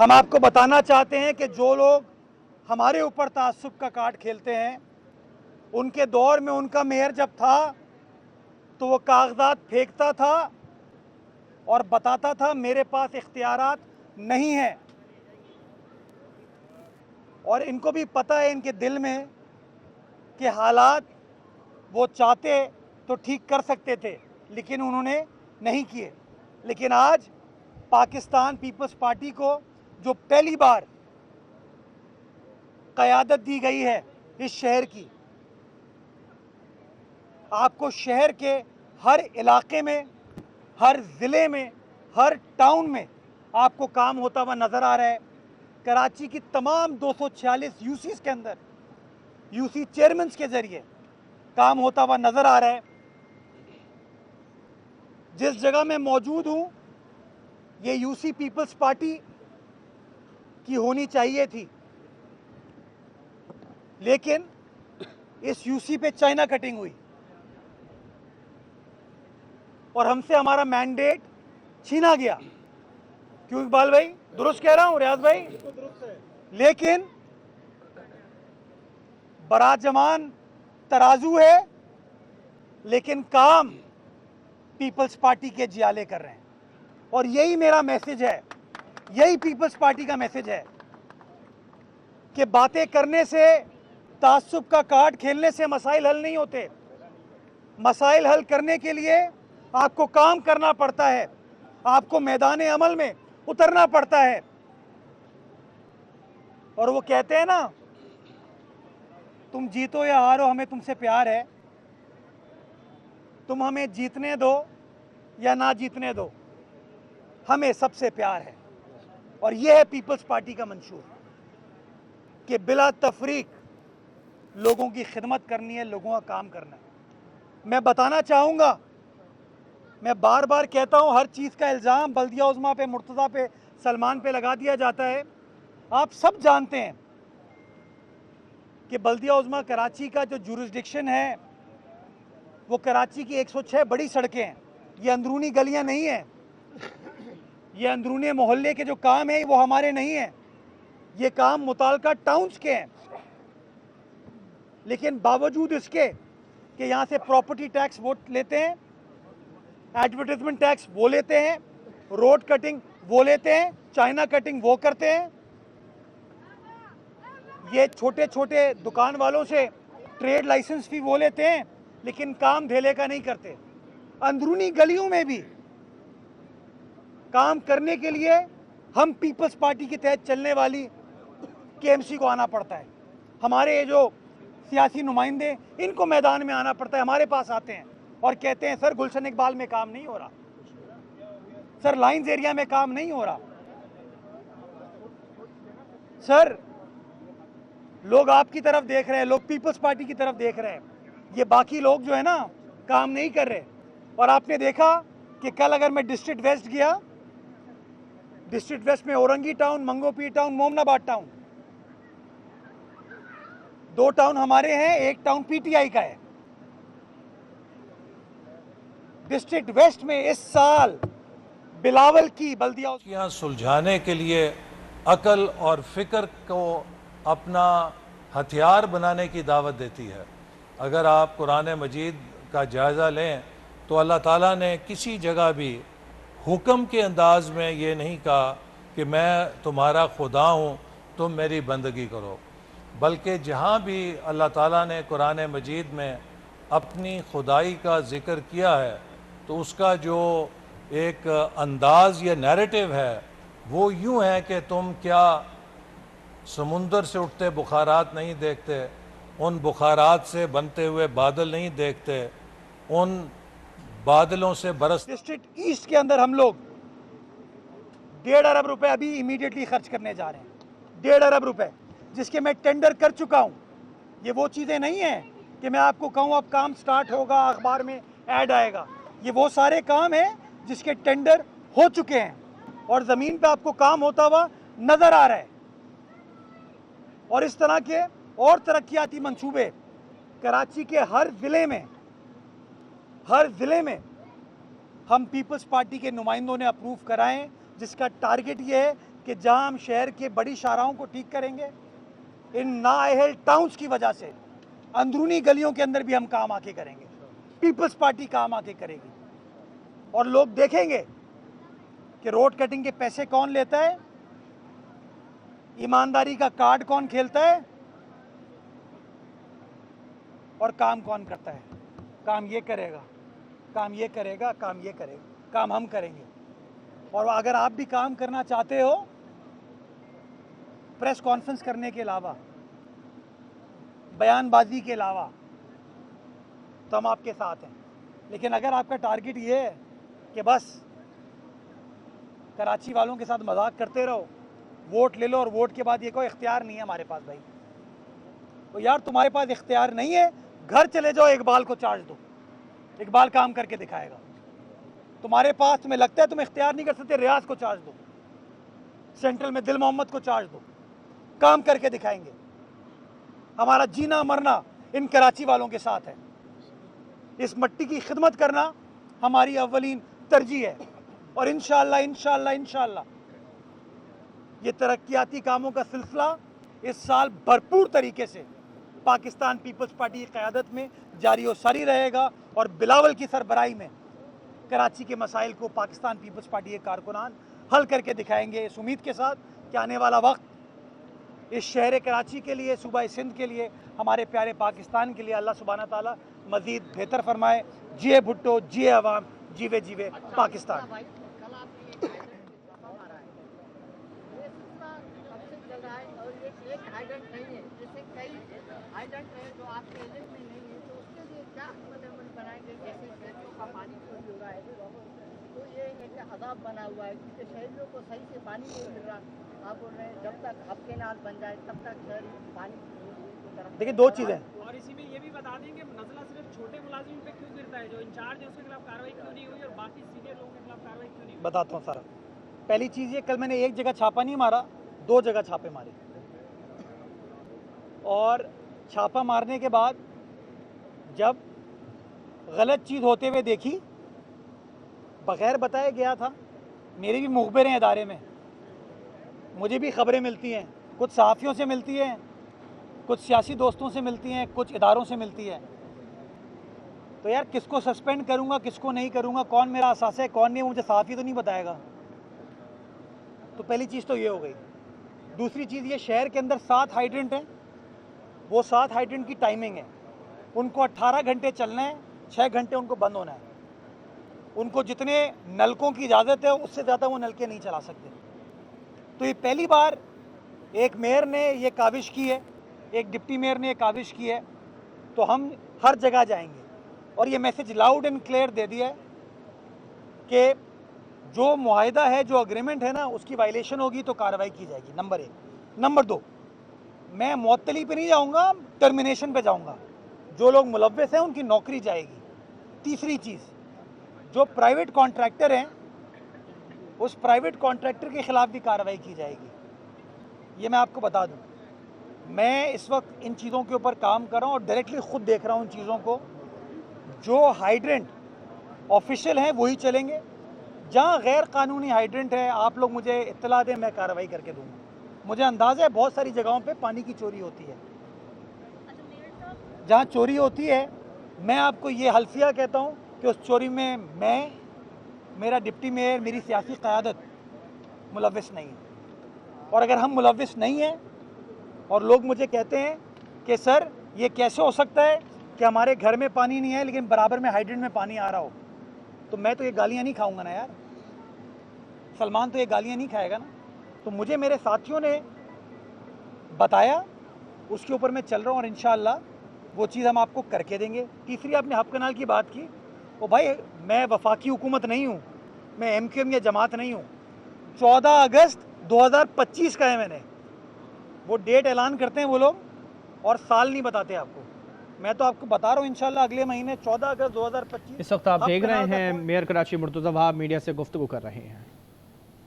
हम आपको बताना चाहते हैं कि जो लोग हमारे ऊपर तासुब का कार्ड खेलते हैं, उनके दौर में उनका मेयर जब था तो वो कागजात फेंकता था और बताता था मेरे पास इख्तियारात नहीं है। और इनको भी पता है इनके दिल में कि हालात वो चाहते तो ठीक कर सकते थे, लेकिन उन्होंने नहीं किए। लेकिन आज पाकिस्तान पीपल्स पार्टी को जो पहली बार क़यादत दी गई है इस शहर की, आपको शहर के हर इलाके में, हर ज़िले में, हर टाउन में आपको काम होता हुआ नज़र आ रहा है। कराची की तमाम 246 यूसीज़ के अंदर यूसी चेयरमैन के ज़रिए काम होता हुआ नज़र आ रहा है। जिस जगह मैं मौजूद हूँ, ये यूसी पीपल्स पार्टी की होनी चाहिए थी, लेकिन इस यूसी पे चाइना कटिंग हुई और हमसे हमारा मैंडेट छीना गया। क्यों इकबाल भाई, दुरुस्त कह रहा हूं रियाज भाई? लेकिन बराजमान तराजू है, लेकिन काम पीपल्स पार्टी के जियाले कर रहे हैं। और यही मेरा मैसेज है, यही पीपल्स पार्टी का मैसेज है कि बातें करने से, तासुब का कार्ड खेलने से मसाइल हल नहीं होते। मसाइल हल करने के लिए आपको काम करना पड़ता है, आपको मैदान अमल में उतरना पड़ता है। और वो कहते हैं ना, तुम जीतो या हारो हमें तुमसे प्यार है। तुम हमें जीतने दो या ना जीतने दो, हमें सबसे प्यार है। और यह है पीपल्स पार्टी का मंशूर कि बिला तफरीक लोगों की खिदमत करनी है, लोगों का काम करना है। मैं बताना चाहूँगा, मैं बार बार कहता हूँ, हर चीज़ का इल्ज़ाम बल्दिया उज़्मा पे, मुर्तज़ा पे, सलमान पे लगा दिया जाता है। आप सब जानते हैं कि बल्दिया उज़्मा कराची का जो जुरिस्डिक्शन है वो कराची की 106 बड़ी सड़कें हैं। ये अंदरूनी गलियां नहीं हैं, ये अंदरूनी मोहल्ले के जो काम है वो हमारे नहीं हैं, ये काम मुताल्लिका टाउन्स के हैं। लेकिन बावजूद इसके कि यहाँ से प्रॉपर्टी टैक्स वो लेते हैं, एडवर्टाइजमेंट टैक्स वो लेते हैं, रोड कटिंग वो लेते हैं, चाइना कटिंग वो करते हैं, ये छोटे छोटे दुकान वालों से ट्रेड लाइसेंस भी वो लेते हैं, लेकिन काम धेले का नहीं करते। अंदरूनी गलियों में भी काम करने के लिए हम पीपल्स पार्टी के तहत चलने वाली केएमसी को आना पड़ता है। हमारे ये जो सियासी नुमाइंदे, इनको मैदान में आना पड़ता है, हमारे पास आते हैं और कहते हैं सर गुलशन इकबाल में काम नहीं हो रहा, सर लाइंस एरिया में काम नहीं हो रहा, सर लोग आपकी तरफ देख रहे हैं, लोग पीपल्स पार्टी की तरफ देख रहे हैं, ये बाकी लोग जो है ना काम नहीं कर रहे। और आपने देखा कि कल अगर मैं डिस्ट्रिक्ट वेस्ट गया, डिस्ट्रिक्ट वेस्ट में Orangi town, Manghopir town, Momnabad town, 2 town हमारे हैं, 1 टाउन पीटीआई का है। डिस्ट्रिक्ट वेस्ट में इस साल बिलावल की बल्दिया सुलझाने के लिए अकल और फिक्र को अपना हथियार बनाने की दावत देती है। अगर आप कुरान मजीद का जायज़ा लें तो अल्लाह ताला ने किसी जगह भी हुक्म के अंदाज में ये नहीं कहा कि मैं तुम्हारा खुदा हूँ, तुम मेरी बंदगी करो, बल्कि जहाँ भी अल्लाह ताला ने कुरान मजीद में अपनी खुदाई का ज़िक्र किया है तो उसका जो एक अंदाज़ या नैरेटिव है वो यूँ है कि तुम क्या समुंदर से उठते बुखारात नहीं देखते, उन बुखारात से बनते हुए बादल नहीं देखते, उन बादलों से बरस। डिस्ट्रिक्ट ईस्ट के अंदर हम लोग 1.5 अरब रुपए अभी इमीडिएटली खर्च करने जा रहे हैं, 1.5 अरब रुपए, जिसके मैं टेंडर कर चुका हूं। ये वो चीज़ें नहीं हैं कि मैं आपको कहूं अब काम स्टार्ट होगा, अखबार में ऐड आएगा। ये वो सारे काम हैं जिसके टेंडर हो चुके हैं और ज़मीन पे आपको काम होता हुआ नज़र आ रहा है। और इस तरह के और तरक्याती मंसूबे कराची के हर ज़िले में हम पीपल्स पार्टी के नुमाइंदों ने अप्रूव कराएं, जिसका टारगेट ये है कि जहां हम शहर के बड़ी शाहराहों को ठीक करेंगे, इन नाअहल टाउन्स की वजह से अंदरूनी गलियों के अंदर भी हम काम आके करेंगे। पीपल्स पार्टी काम आके करेगी और लोग देखेंगे कि रोड कटिंग के पैसे कौन लेता है, ईमानदारी का कार्ड कौन खेलता है और काम कौन करता है। काम ये करेगा, काम ये करेगा, काम ये करेगा, काम हम करेंगे। और अगर आप भी काम करना चाहते हो प्रेस कॉन्फ्रेंस करने के अलावा, बयानबाजी के अलावा, तो हम आपके साथ हैं। लेकिन अगर आपका टारगेट ये है कि बस कराची वालों के साथ मजाक करते रहो, वोट ले लो और वोट के बाद ये कोई इख्तियार नहीं है हमारे पास भाई, तो यार तुम्हारे पास इख्तियार नहीं है, घर चले जाओ, इकबाल को चार्ज दो, इकबाल काम करके दिखाएगा। तुम्हारे पास, तुम्हें लगता है तुम इख्तियार नहीं कर सकते, रियाज को चार्ज दो, सेंट्रल में दिल मोहम्मद को चार्ज दो, काम करके दिखाएंगे। हमारा जीना मरना इन कराची वालों के साथ है। इस मिट्टी की खिदमत करना हमारी अव्वलीन तरजीह है और इंशाअल्लाह इंशाअल्लाह इंशाअल्लाह ये तरक्याती कामों का सिलसिला इस साल भरपूर तरीके से पाकिस्तान पीपल्स पार्टी की क़यादत में जारी और सारी रहेगा और बिलावल की सरबराही में कराची के मसाइल को पाकिस्तान पीपल्स पार्टी के कारकुनान हल करके दिखाएंगे, इस उम्मीद के साथ कि आने वाला वक्त इस शहर कराची के लिए, सूबा सिंध के लिए, हमारे प्यारे पाकिस्तान के लिए अल्लाह सुब्हाना ताला मज़ीद बेहतर फरमाए। जिए भुट्टो, जिए अवाम, जीवे जीवे पाकिस्तान। तो ये एक अदाब बना हुआ है क्योंकि शहरियों को सही से पानी नहीं मिल रहा। आप बोल रहे हैं जब तक हफ्ते नाल बन जाए तब तक शहर पानी की तरफ। देखिए, दो चीज़ें, और इसी में ये भी बता दें कि मसला सिर्फ छोटे मुलाजिम पे क्यों गिरता है, जो इंचार्ज है उसके खिलाफ कार्रवाई क्यों नहीं हुई और बाकी सीनियर लोगों के खिलाफ कार्रवाई क्यों नहीं हुई? बताता हूँ सारा। पहली चीज़ ये, कल मैंने एक जगह छापा नहीं मारा, दो जगह छापे मारे और छापा मारने के बाद जब गलत चीज़ होते हुए देखी, बगैर बताए गया था। मेरे भी मुखबिर हैं इदारे में, मुझे भी ख़बरें मिलती हैं, कुछ सहाफ़ियों से मिलती हैं, कुछ सियासी दोस्तों से मिलती हैं, कुछ इदारों से मिलती है। तो यार किसको सस्पेंड करूंगा, किसको नहीं करूंगा, कौन मेरा असासा है, कौन नहीं, मुझे सहाफ़ी तो नहीं बताएगा। तो पहली चीज़ तो ये हो गई। दूसरी चीज़ ये, शहर के अंदर 7 हाइड्रेंट हैं, वो 7 हाइड्रेंट की टाइमिंग है, उनको 18 घंटे चलना है, 6 घंटे उनको बंद होना है। उनको जितने नलकों की इजाज़त है उससे ज़्यादा वो नलके नहीं चला सकते। तो ये पहली बार एक मेयर ने ये काविश की है, एक डिप्टी मेयर ने ये काविश की है। तो हम हर जगह जाएंगे और ये मैसेज लाउड एंड क्लियर दे दिया है कि जो मुआहिदा है, जो अग्रीमेंट है ना, उसकी वायलेशन होगी तो कार्रवाई की जाएगी, नंबर 1। नंबर 2, मैं मुअत्तली पे नहीं जाऊंगा, टर्मिनेशन पे जाऊंगा। जो लोग मुलव्विस हैं उनकी नौकरी जाएगी। तीसरी चीज़, जो प्राइवेट कॉन्ट्रैक्टर हैं उस प्राइवेट कॉन्ट्रैक्टर के खिलाफ भी कार्रवाई की जाएगी। ये मैं आपको बता दूं, मैं इस वक्त इन चीज़ों के ऊपर काम कर रहा हूँ और डायरेक्टली खुद देख रहा हूँ इन चीज़ों को। जो हाइड्रेंट ऑफिशियल हैं वही चलेंगे, जहाँ गैर कानूनी हाइड्रेंट है आप लोग मुझे इत्तला दें, मैं कार्रवाई करके दूँगा। मुझे अंदाज़ा है बहुत सारी जगहों पे पानी की चोरी होती है। जहाँ चोरी होती है, मैं आपको ये हल्फिया कहता हूँ कि उस चोरी में मैं, मेरा डिप्टी मेयर, मेरी सियासी क़यादत मुलव्विस नहीं है। और अगर हम मुलव्विस नहीं हैं और लोग मुझे कहते हैं कि सर ये कैसे हो सकता है कि हमारे घर में पानी नहीं है लेकिन बराबर में हाइड्रेंट में पानी आ रहा हो, तो मैं तो ये गालियाँ नहीं खाऊंगा ना यार। सलमान तो ये गालियाँ नहीं खाएगा ना। तो मुझे मेरे साथियों ने बताया, उसके ऊपर मैं चल रहा हूँ और इंशाअल्लाह वो चीज़ हम आपको करके देंगे। तीसरी, आपने हब कनाल की बात की, ओ भाई मैं वफाकी हुकूमत नहीं हूँ, मैं MQM या जमात नहीं हूँ। 14 अगस्त 2025 का है मैंने, वो डेट ऐलान करते हैं वो लोग और साल नहीं बताते आपको। मैं तो आपको बता रहा हूँ इंशाल्लाह अगले महीने 14 अगस्त 2025। इस वक्त आप देख रहे हैं मेयर कराची मुर्तज़ा वहाब मीडिया से गुफ्तगू कर रहे हैं।